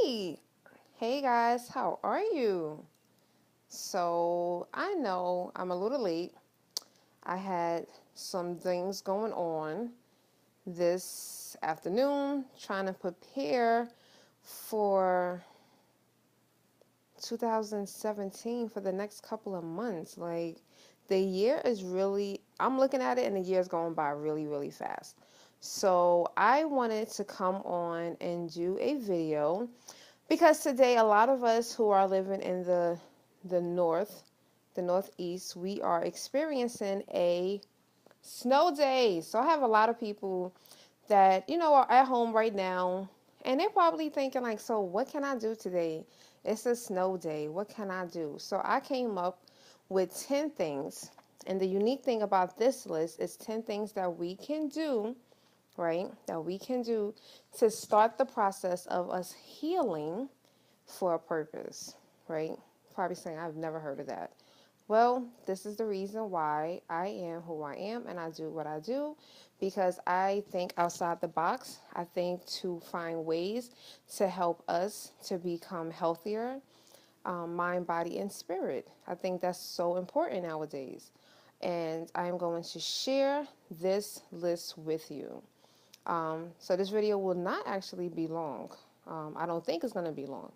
Hey, hey guys, how are you? So, I know I'm a little late. I had some things going on this afternoon trying to prepare for 2017 for the next couple of months. Like, the year is really, I'm looking at it and the year's going by really, really fast. So, I wanted to come on and do a video. Because today, a lot of us who are living in the north, the northeast, we are experiencing a snow day. So I have a lot of people that are at home right now, and they're probably thinking like, "So what can I do today? It's a snow day. What can I do?" So I came up with 10 things, and the unique thing about this list is 10 things that we can do, right? That we can do to start the process of us healing for a purpose, right? Probably saying, I've never heard of that. Well, this is the reason why I am who I am and I do what I do, because I think outside the box. I think to find ways to help us to become healthier, mind, body, and spirit. I think that's so important nowadays. And I am going to share this list with you. So this video will not actually be long. I don't think it's going to be long.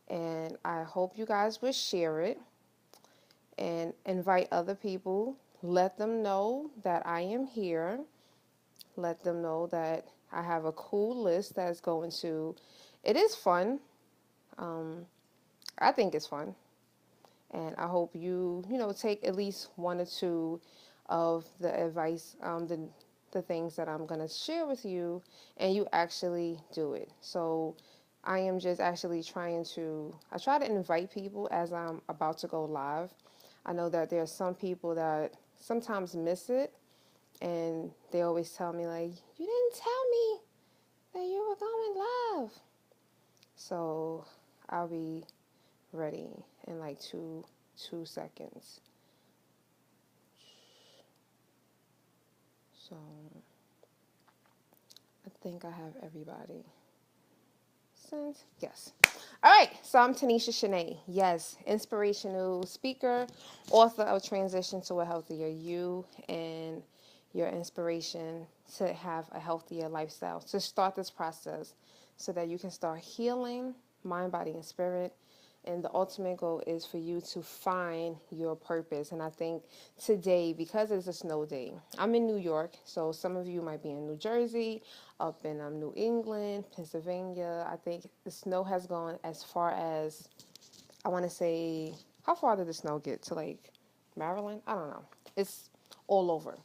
And I hope you guys will share it and invite other people. Let them know that I am here. Let them know that I have a cool list that's going to, it is fun. I think it's fun. And I hope you take at least one or two of the advice, the things that I'm going to share with you, and you actually do it. So I am just actually I try to invite people as I'm about to go live. I know that there are some people that sometimes miss it, and they always tell me like, "You didn't tell me that you were going live." So I'll be ready in like two seconds. So I think I have everybody. Yes. All right, so I'm Tanisha Shanee. Yes, inspirational speaker, author of Transition to a Healthier You, and your inspiration to have a healthier lifestyle, to start this process so that you can start healing mind, body, and spirit. And the ultimate goal is for you to find your purpose. And I think today, because it's a snow day, I'm in New York, so some of you might be in New Jersey, up in New England, Pennsylvania. I think the snow has gone as far as, I want to say, how far did the snow get? To like Maryland? I don't know. It's all over.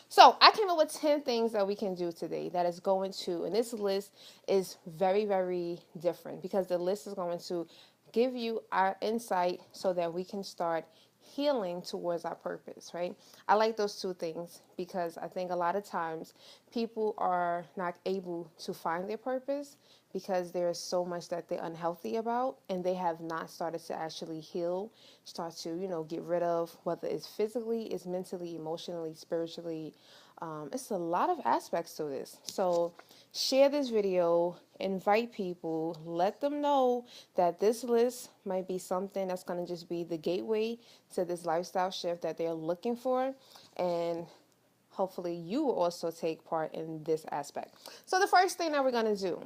So I came up with 10 things that we can do today that is going to, and this list is very, very different because the list is going to give you our insight so that we can start healing towards our purpose, right? I like those two things because I think a lot of times people are not able to find their purpose because there's so much that they're unhealthy about and they have not started to actually heal, start to, get rid of, whether it's physically, it's mentally, emotionally, spiritually. It's a lot of aspects to this. So share this video, invite people, let them know that this list might be something that's going to just be the gateway to this lifestyle shift that they're looking for. And hopefully you will also take part in this aspect. So the first thing that we're going to do,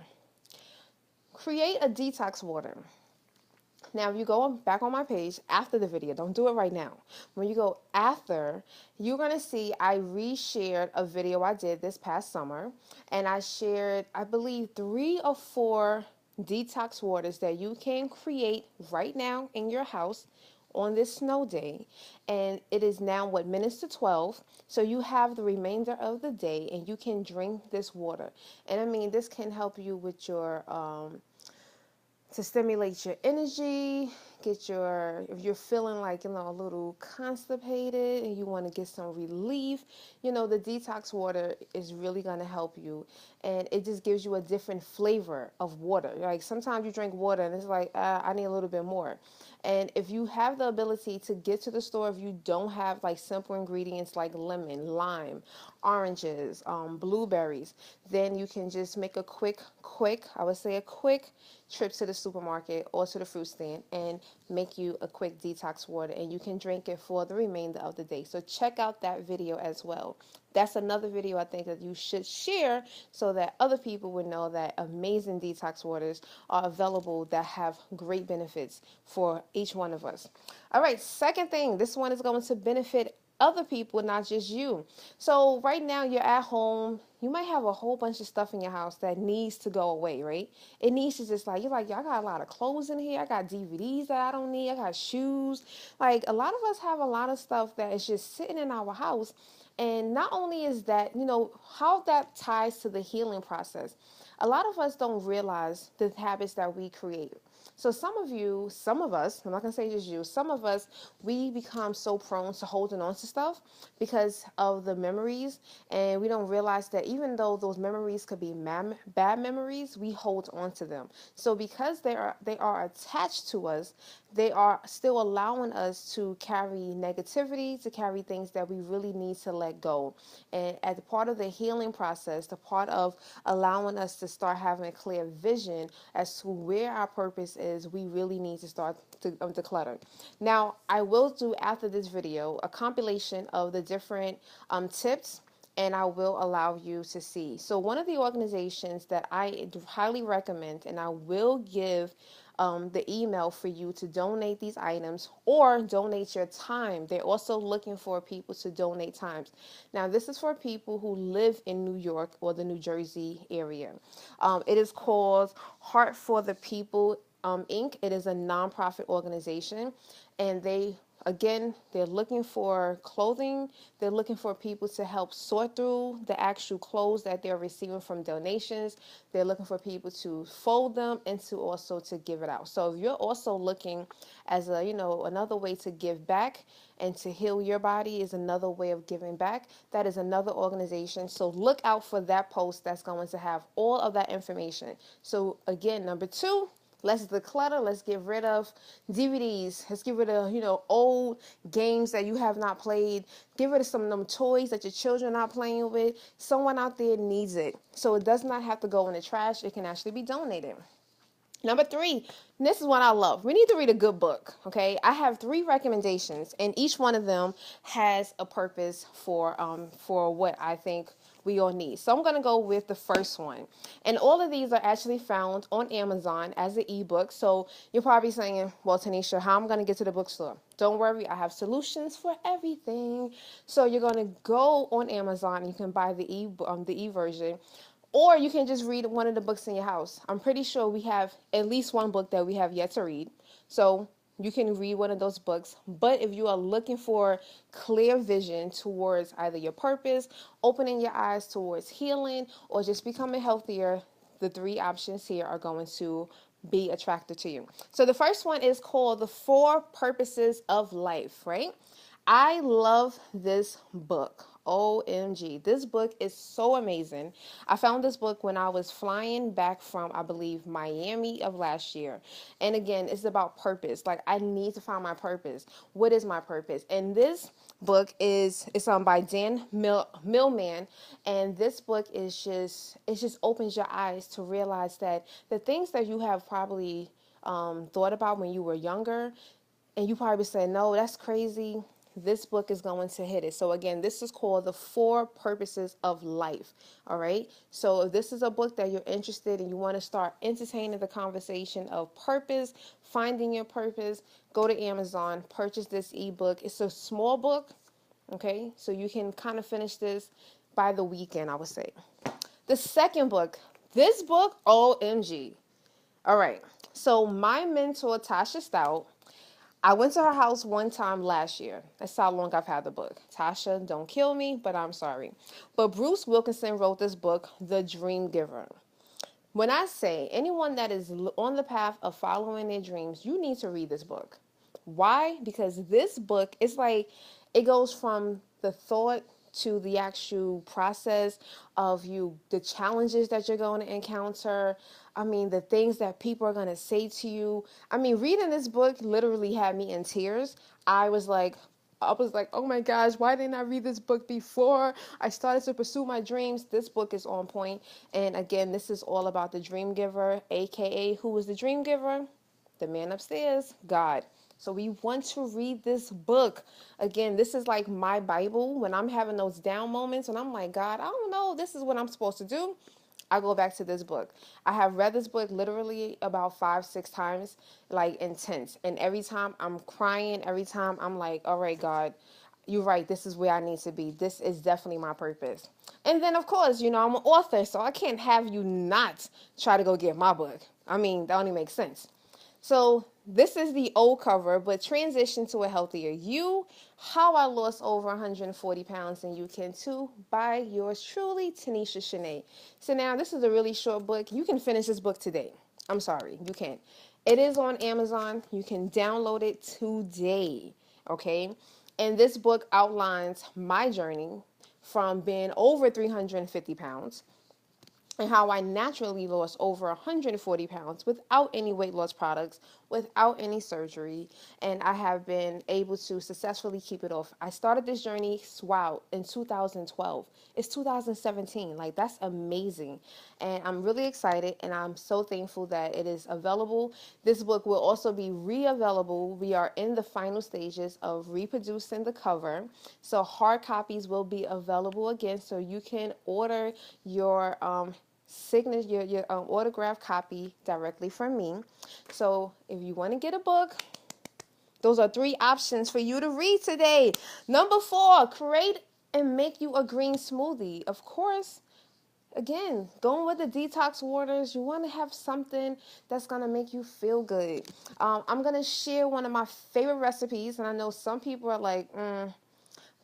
create a detox water. Now, if you go back on my page after the video, don't do it right now. When you go after, you're going to see I reshared a video I did this past summer. And I shared, I believe, 3 or 4 detox waters that you can create right now in your house on this snow day. And it is now, minutes to 12. So you have the remainder of the day and you can drink this water. And I mean, this can help you with your to stimulate your energy, if you're feeling like, a little constipated and you want to get some relief, the detox water is really going to help you. And it just gives you a different flavor of water. Like sometimes you drink water and it's like, I need a little bit more. And if you have the ability to get to the store, if you don't have like simple ingredients like lemon, lime, oranges, blueberries, then you can just make a I would say a quick trip to the supermarket or to the fruit stand and make you a quick detox water, and you can drink it for the remainder of the day. So check out that video as well. That's another video I think that you should share so that other people would know that amazing detox waters are available that have great benefits for each one of us. All right, second thing, this one is going to benefit other people, not just you. So right now you're at home, you might have a whole bunch of stuff in your house that needs to go away, right? It needs to just like, you're like, I got a lot of clothes in here. I got DVDs that I don't need. I got shoes. Like a lot of us have a lot of stuff that is just sitting in our house. And not only is that, how that ties to the healing process. A lot of us don't realize the habits that we create. So some of us, I'm not going to say just you, some of us, we become so prone to holding on to stuff because of the memories. And we don't realize that even though those memories could be bad memories, we hold on to them. So because they are attached to us, they are still allowing us to carry negativity, to carry things that we really need to let go. And as a part of the healing process, the part of allowing us to start having a clear vision as to where our purpose is, we really need to start to declutter. Now, I will do after this video a compilation of the different tips, and I will allow you to see. So one of the organizations that I highly recommend, and I will give the email for you to donate these items or donate your time. They're also looking for people to donate times. Now, this is for people who live in New York or the New Jersey area. It is called Heart for the People, Inc. It is a nonprofit organization, and they're looking for clothing. They're looking for people to help sort through the actual clothes that they're receiving from donations. They're looking for people to fold them and to also to give it out. So if you're also looking as another way to give back and to heal your body is another way of giving back, that is another organization. So look out for that post that's going to have all of that information. So again, number 2, let's declutter. Let's get rid of DVDs. Let's get rid of, old games that you have not played. Get rid of some of them toys that your children are not playing with. Someone out there needs it. So it does not have to go in the trash. It can actually be donated. Number 3, this is what I love. We need to read a good book, okay? I have 3 recommendations, and each one of them has a purpose for what I think we all need. So I'm going to go with the first one. And all of these are actually found on Amazon as an ebook. So you're probably saying, well, Tanisha, how am I going to get to the bookstore? Don't worry, I have solutions for everything. So you're going to go on Amazon and you can buy the e-version. Or you can just read one of the books in your house. I'm pretty sure we have at least one book that we have yet to read. So you can read one of those books. But if you are looking for clear vision towards either your purpose, opening your eyes towards healing, or just becoming healthier, the 3 options here are going to be attractive to you. So the first one is called The 4 Purposes of Life, right? I love this book. OMG. This book is so amazing. I found this book when I was flying back from, I believe, Miami of last year. And again, it's about purpose. Like, I need to find my purpose. What is my purpose? And this book it's by Dan Millman. And this book it just opens your eyes to realize that the things that you have probably thought about when you were younger, and you probably say, no, that's crazy. This book is going to hit it. So again, this is called The 4 Purposes of Life. All right. So if this is a book that you're interested in, you want to start entertaining the conversation of purpose, finding your purpose, go to Amazon, purchase this ebook. It's a small book. Okay. So you can kind of finish this by the weekend, I would say. The second book, this book, OMG. All right. So my mentor, Tasha Stout, I went to her house one time last year. That's how long I've had the book. Tasha, don't kill me, but I'm sorry. But Bruce Wilkinson wrote this book, The Dream Giver. When I say anyone that is on the path of following their dreams, you need to read this book. Why? Because this book is like, it goes from the thought to the actual process of you, the challenges that you're going to encounter. I mean, the things that people are going to say to you. I mean, reading this book literally had me in tears. I was like, oh my gosh, why didn't I read this book before I started to pursue my dreams? This book is on point. And again, this is all about the dream giver, aka who is the dream giver? The man upstairs, God. So we want to read this book. Again, this is like my Bible. When I'm having those down moments and I'm like, God, I don't know, this is what I'm supposed to do. I go back to this book. I have read this book literally about 5, 6 times, like intense. And every time I'm crying, every time I'm like, all right, God, you're right. This is where I need to be. This is definitely my purpose. And then, of course, I'm an author, so I can't have you not try to go get my book. I mean, that only makes sense. So this is the old cover, but transition to a healthier you. How I lost over 140 pounds, and you can too, by yours truly, Tanisha Shanee. So now this is a really short book. You can finish this book today. I'm sorry, you can't. It is on Amazon. You can download it today. Okay. And this book outlines my journey from being over 350 pounds and how I naturally lost over 140 pounds without any weight loss products, without any surgery, and I have been able to successfully keep it off. I started this journey, wow, in 2012. It's 2017. Like, that's amazing. And I'm really excited, and I'm so thankful that it is available. This book will also be re-available. We are in the final stages of reproducing the cover. So hard copies will be available again, so you can order your signature, your autograph copy directly from me. So if you want to get a book, those are 3 options for you to read today. Number 4, create and make you a green smoothie. Of course, again, going with the detox waters, you want to have something that's going to make you feel good. I'm going to share one of my favorite recipes, and I know some people are like,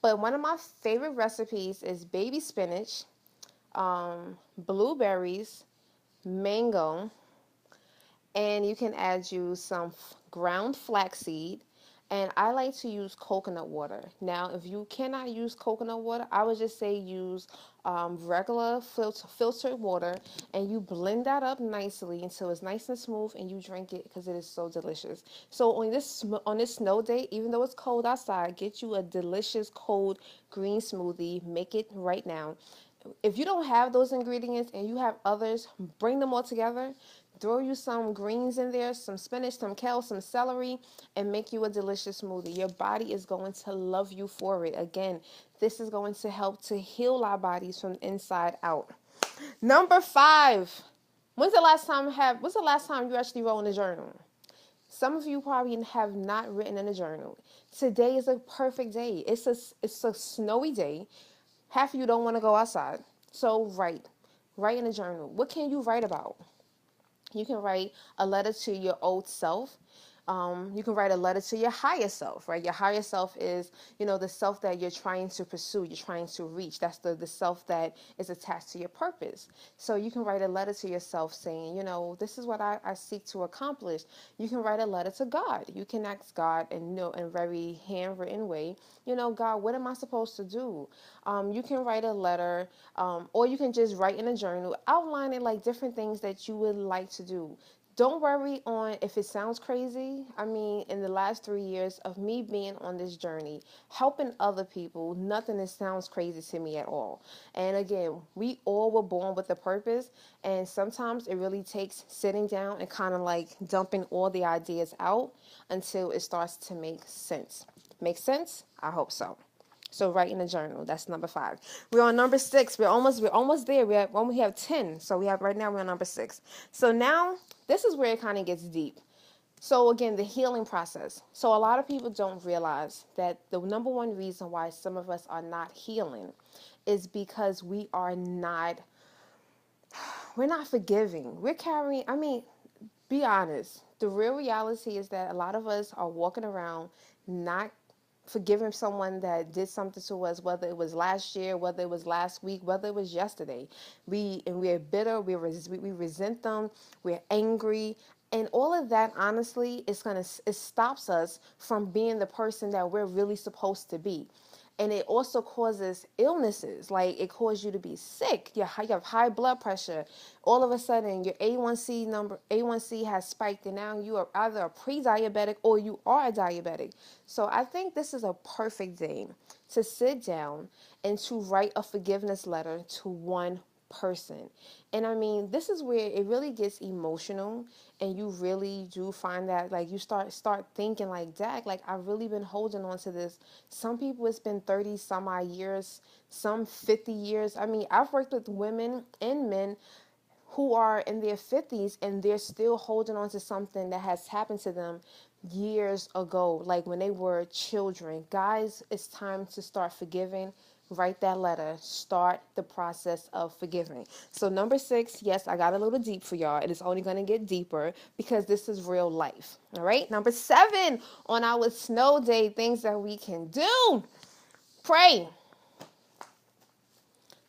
but one of my favorite recipes is baby spinach, blueberries, mango, and you can add you some ground flaxseed. And I like to use coconut water. Now, if you cannot use coconut water, I would just say use regular filtered water, and you blend that up nicely until it's nice and smooth, and you drink it because it is so delicious. So on this snow day, even though it's cold outside, get you a delicious cold green smoothie. Make it right now. If you don't have those ingredients and you have others, bring them all together. Throw you some greens in there, some spinach, some kale, some celery, and make you a delicious smoothie. Your body is going to love you for it. Again, this is going to help to heal our bodies from inside out. Number 5. When's the last time you actually wrote in a journal? Some of you probably have not written in a journal. Today is a perfect day. It's a snowy day. Half of you don't want to go outside. So write in a journal. What can you write about? You can write a letter to your old self. You can write a letter to your higher self, right? Your higher self is, the self that you're trying to pursue, you're trying to reach. That's the self that is attached to your purpose. So you can write a letter to yourself saying, this is what I seek to accomplish. You can write a letter to God. You can ask God in a very handwritten way, God, what am I supposed to do? You can write a letter, or you can just write in a journal, outlining like different things that you would like to do. Don't worry on if it sounds crazy. I mean, in the last 3 years of me being on this journey, helping other people, nothing that sounds crazy to me at all. And again, we all were born with a purpose, and sometimes it really takes sitting down and kind of like dumping all the ideas out until it starts to make sense. Make sense? I hope so. So write in a journal. That's number 5. We're on number 6. We're almost there. We only have 10. So right now we're on number 6. So now this is where it kind of gets deep. So again, the healing process. So a lot of people don't realize that the number one reason why some of us are not healing is because we're not forgiving. We're carrying, be honest. The real reality is that a lot of us are walking around not forgiving someone that did something to us, whether it was last year, whether it was last week, whether it was yesterday. We're bitter, we resent them, we're angry, and all of that, honestly, it stops us from being the person that we're really supposed to be. And it also causes illnesses, like it causes you to be sick. You have high blood pressure. All of a sudden, your A1C has spiked, and now you are either a pre-diabetic or you are a diabetic. So I think this is a perfect day to sit down and to write a forgiveness letter to one person. And I mean, this is where it really gets emotional, and you really do find that, like, you start thinking like, dag, like, I've really been holding on to this. Some people, it's been 30 some odd years, some 50 years. I mean, I've worked with women and men who are in their 50s and they're still holding on to something that has happened to them years ago, like when they were children. Guys, it's time to start forgiving. Write that letter. Start the process of forgiving. So number 6, yes, I got a little deep for y'all. It is only going to get deeper because this is real life. All right. Number 7 on our snow day, things that we can do. Pray.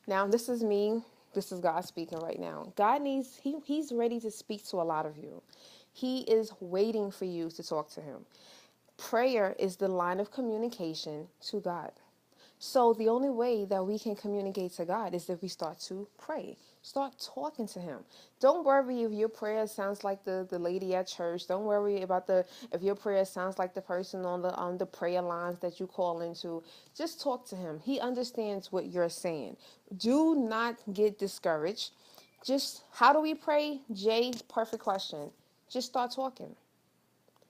Now, this is me. This is God speaking right now. He's ready to speak to a lot of you. He is waiting for you to talk to him. Prayer is the line of communication to God. So the only way that we can communicate to God is if we start to pray. Start talking to him. Don't worry if your prayer sounds like the lady at church. Don't worry about if your prayer sounds like the person on the prayer lines that you call into. Just talk to him. He understands what you're saying. Do not get discouraged. Just, how do we pray? Jay, perfect question. Just start talking.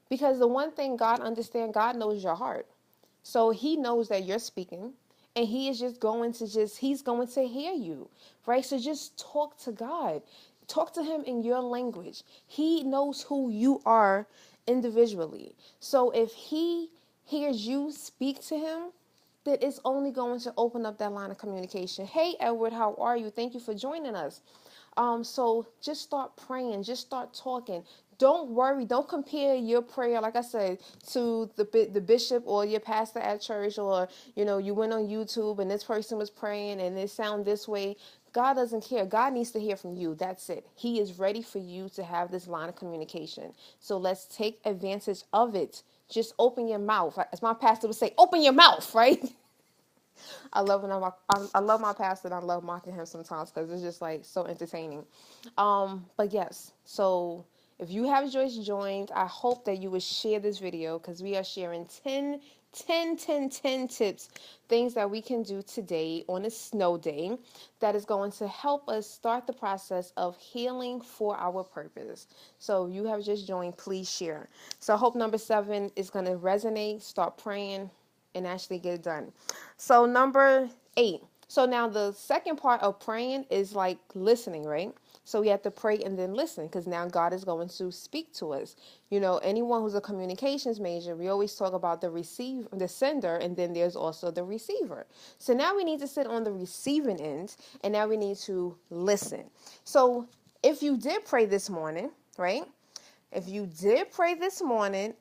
Because the one thing God understands, God knows your heart. So he knows that you're speaking, and he's going to hear you, right? So just talk to God. Talk to him in your language. He knows who you are individually. So if he hears you speak to him, that it's only going to open up that line of communication. Hey, Edward, how are you? Thank you for joining us. So just start praying. Just start talking. Don't worry. Don't compare your prayer, like I said, to the bishop or your pastor at church, or, you went on YouTube and this person was praying and it sounded this way. God doesn't care. God needs to hear from you. That's it. He is ready for you to have this line of communication. So let's take advantage of it. Just open your mouth. As my pastor would say, open your mouth, right? I love my pastor, and I love mocking him sometimes because it's just like so entertaining. But yes, so if you have just joined, I hope that you would share this video because we are sharing 10 tips, things that we can do today on a snow day that is going to help us start the process of healing for our purpose. So you have just joined, please share. So I hope number 7 is going to resonate. Start praying and actually get it done. So number 8. So now the second part of praying is like listening, right? So we have to pray and then listen, because now God is going to speak to us. Anyone who's a communications major, we always talk about the sender, and then there's also the receiver. So now we need to sit on the receiving end, and now we need to listen. So if you did pray this morning, right? If you did pray this morning,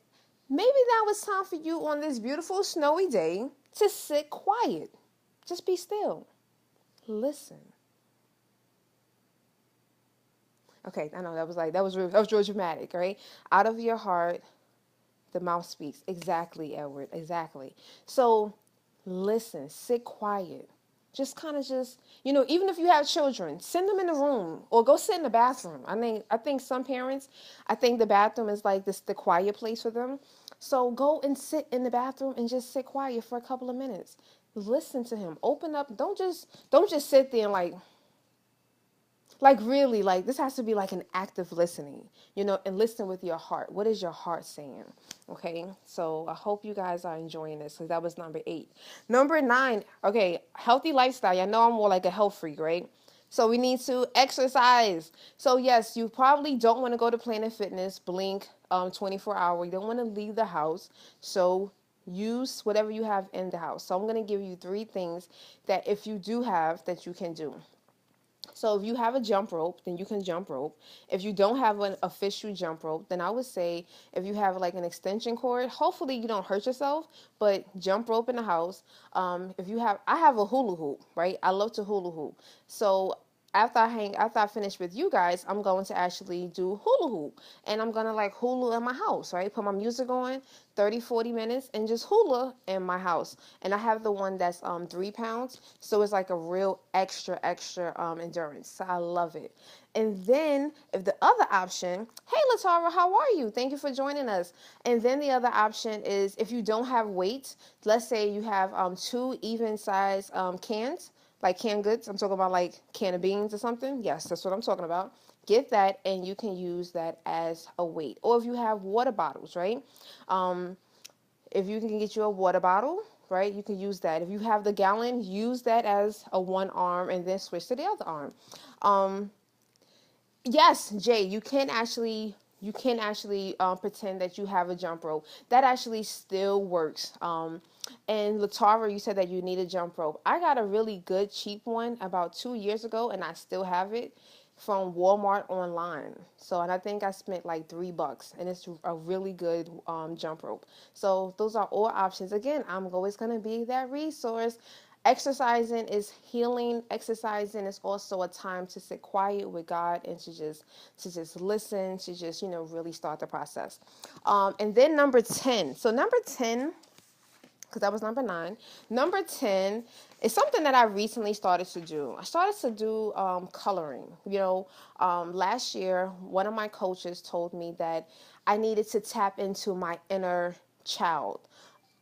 maybe that was time for you on this beautiful snowy day to sit quiet. Just be still. Listen. Okay, I know that was real dramatic, right? Out of your heart, the mouth speaks. Exactly, Edward. Exactly. So listen, sit quiet. Just kind of even if you have children, send them in the room or go sit in the bathroom. I think some parents, I think the bathroom is like the quiet place for them. So go and sit in the bathroom and just sit quiet for a couple of minutes. Listen to him. Open up. Don't just sit there and really, this has to be like an active listening, and listen with your heart. What is your heart saying? Okay. So I hope you guys are enjoying this, because that was number 8. Number 9. Okay. Healthy lifestyle. I know I'm more like a health freak, right? So we need to exercise. So yes, you probably don't want to go to Planet Fitness, Blink, 24-hour. You don't want to leave the house. So use whatever you have in the house. So I'm going to give you 3 things that if you do have, that you can do. So if you have a jump rope, then you can jump rope. If you don't have an official jump rope, then I would say if you have like an extension cord, hopefully you don't hurt yourself, but jump rope in the house. If you have, I have a hula hoop, right? I love to hula hoop. So after I finish with you guys, I'm going to actually do hula hoop. And I'm gonna like hula in my house, right? Put my music on, 30, 40 minutes, and just hula in my house. And I have the one that's 3 pounds. So it's like a real extra endurance. So I love it. And then if the other option, hey Latara, how are you? Thank you for joining us. And then the other option is if you don't have weights, let's say you have two even size cans, like canned goods. I'm talking about like can of beans or something. Yes, that's what I'm talking about. Get that and you can use that as a weight. Or if you have water bottles, right? If you can get you a water bottle, right, you can use that. If you have the gallon, use that as a one arm and then switch to the other arm. Um, yes, Jay, you can actually pretend that you have a jump rope. That actually still works. And Latara, you said that you need a jump rope. I got a really good cheap one about 2 years ago, and I still have it from Walmart online. So, and I think I spent like $3, and it's a really good jump rope. So, those are all options. Again, I'm always gonna be that resource. Exercising is healing. Exercising is also a time to sit quiet with God and to just listen, to just really start the process. And then number 10. So number 10, because that was number 9. Number 10 is something that I recently started to do. I started to do coloring. Last year, one of my coaches told me that I needed to tap into my inner child.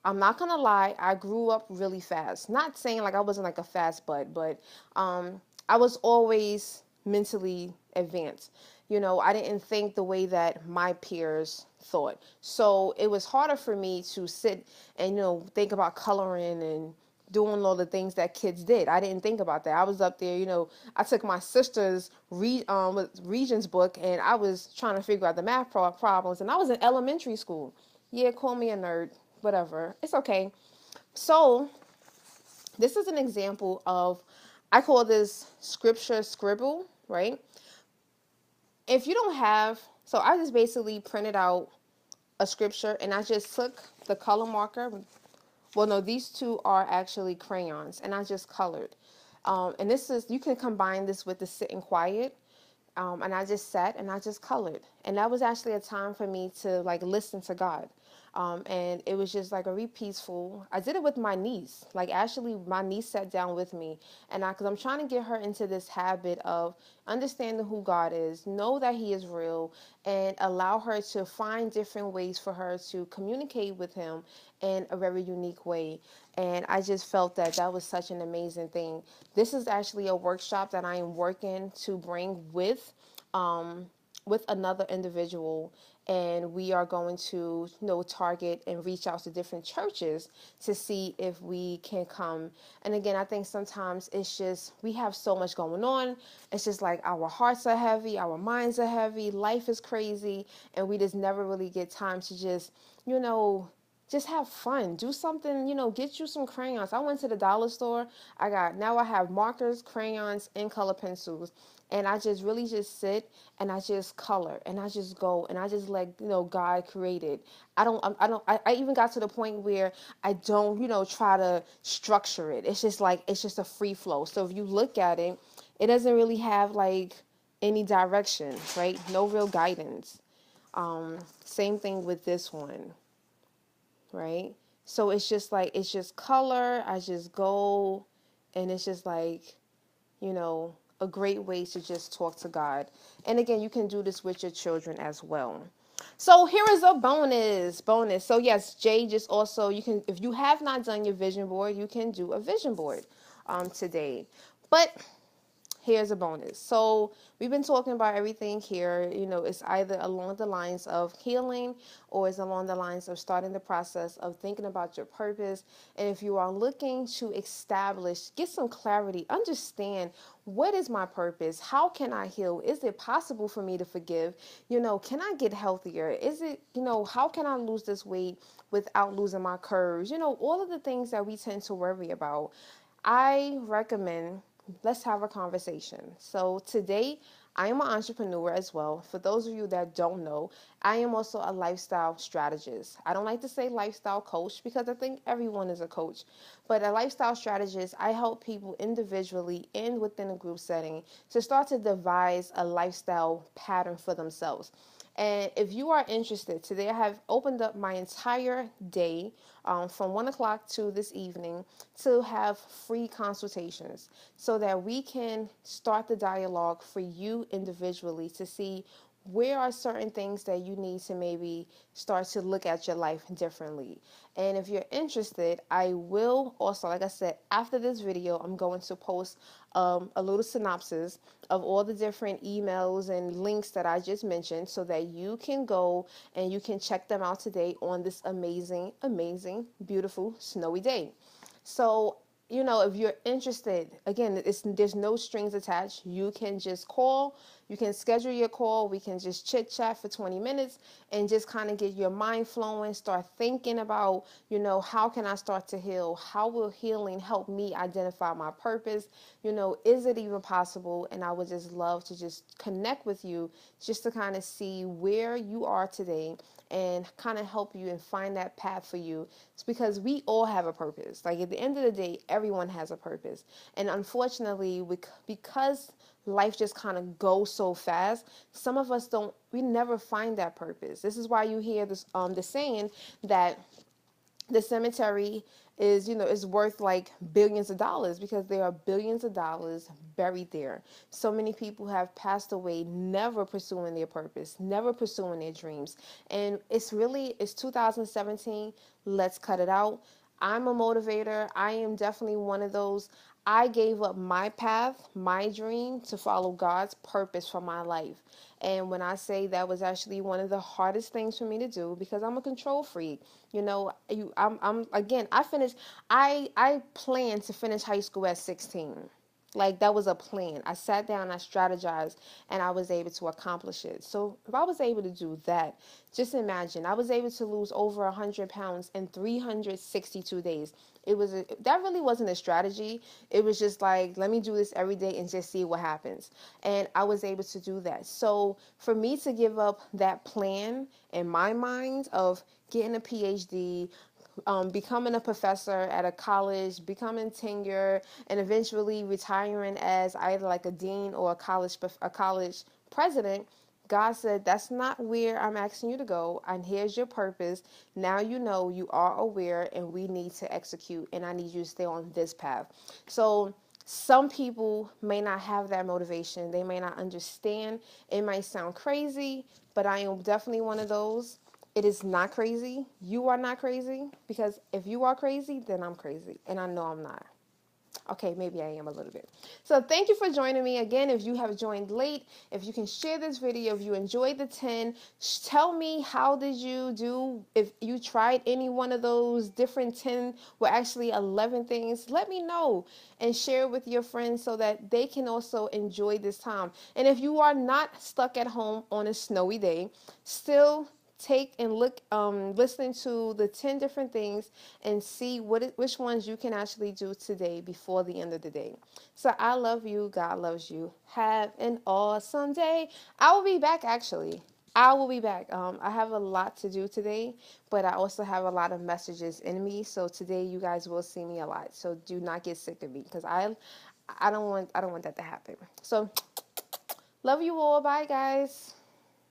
I'm not gonna lie, I grew up really fast. Not saying like I wasn't like a fast bud, but I was always mentally advanced. I didn't think the way that my peers thought. So it was harder for me to sit and, think about coloring and doing all the things that kids did. I didn't think about that. I was up there, I took my sister's Regents book and I was trying to figure out the math problems, and I was in elementary school. Yeah, call me a nerd, whatever. It's okay. So this is an example of, I call this scripture scribble, right? If you don't have, so I just basically printed out a scripture and I just took the color marker. Well, no, these two are actually crayons and I just colored. And this is, you can combine this with the sitting quiet. And I just sat and I just colored. And that was actually a time for me to like listen to God. And it was just like a really peaceful. I did it with my niece. Like actually, my niece sat down with me, and because I'm trying to get her into this habit of understanding who God is, know that He is real, and allow her to find different ways for her to communicate with Him in a very unique way. And I just felt that that was such an amazing thing. This is actually a workshop that I am working to bring with another individual, and we are going to target and reach out to different churches to see if we can come. And again, I think sometimes it's just we have so much going on. It's just like our hearts are heavy, our minds are heavy, life is crazy, and we just never really get time to just have fun, do something, get you some crayons. I went to the dollar store. Now I have markers, crayons, and color pencils. And I just really just sit and I just color and I just go and I just let, God create it. I even got to the point where I don't, try to structure it. It's just like, it's just a free flow. So if you look at it, it doesn't really have like any direction, right? No real guidance. Same thing with this one, right? So it's just like, it's just color. I just go and it's just like, a great way to just talk to God. And again, you can do this with your children as well. So here is a bonus. So yes, Jay, just also, you can, if you have not done your vision board, you can do a vision board today. But here's a bonus. So we've been talking about everything here. It's either along the lines of healing or it's along the lines of starting the process of thinking about your purpose. And if you are looking to establish, get some clarity, understand what is my purpose? How can I heal? Is it possible for me to forgive? Can I get healthier? Is it, how can I lose this weight without losing my curves? All of the things that we tend to worry about. I recommend let's have a conversation. So today, I am an entrepreneur as well. For those of you that don't know, I am also a lifestyle strategist. I don't like to say lifestyle coach because I think everyone is a coach, but a lifestyle strategist, I help people individually and within a group setting to start to devise a lifestyle pattern for themselves. And if you are interested, today I have opened up my entire day from 1 o'clock to this evening to have free consultations so that we can start the dialogue for you individually to see where are certain things that you need to maybe start to look at your life differently. And if you're interested, I will also, like I said, after this video, I'm going to post a little synopsis of all the different emails and links that I just mentioned so that you can go and you can check them out today on this amazing, amazing, beautiful, snowy day. So, if you're interested, again, there's no strings attached. You can just call, you can schedule your call. We can just chit chat for 20 minutes and just kind of get your mind flowing. Start thinking about, how can I start to heal? How will healing help me identify my purpose? Is it even possible? And I would just love to just connect with you just to kind of see where you are today and kind of help you and find that path for you. It's because we all have a purpose. Like at the end of the day, everyone has a purpose. And unfortunately, because life just kind of goes so fast, some of us we never find that purpose. This is why you hear this the saying that the cemetery is worth like billions of dollars because there are billions of dollars buried there. So many people have passed away never pursuing their purpose, never pursuing their dreams. And it's 2017. Let's cut it out. I'm a motivator. I am definitely one of those. I gave up my path, my dream to follow God's purpose for my life. And when I say that was actually one of the hardest things for me to do because I'm a control freak. I'm again, I planned to finish high school at 16. Like that was a plan. I sat down, I strategized, and I was able to accomplish it. So if I was able to do that, just imagine I was able to lose over 100 pounds in 362 days. That really wasn't a strategy. It was just like, let me do this every day and just see what happens. And I was able to do that. So for me to give up that plan in my mind of getting a PhD, becoming a professor at a college, becoming tenure, and eventually retiring as either like a dean or a college president. God said, that's not where I'm asking you to go. And here's your purpose. Now you are aware, and we need to execute. And I need you to stay on this path. So some people may not have that motivation. They may not understand. It might sound crazy, but I am definitely one of those. It is not crazy. You are not crazy, because if you are crazy, then I'm crazy. And I know I'm not. Okay, maybe I am a little bit. So thank you for joining me. Again, if you have joined late, if you can share this video, if you enjoyed the 10, tell me how did you do, if you tried any one of those different 10, well actually 11 things, let me know and share it with your friends so that they can also enjoy this time. And if you are not stuck at home on a snowy day, still take and listen to the 10 different things and see which ones you can actually do today before the end of the day. So I love you. God loves you. Have an awesome day. I will be back actually. I will be back. I have a lot to do today, but I also have a lot of messages in me. So today you guys will see me a lot. So do not get sick of me because I don't want that to happen. So love you all. Bye guys.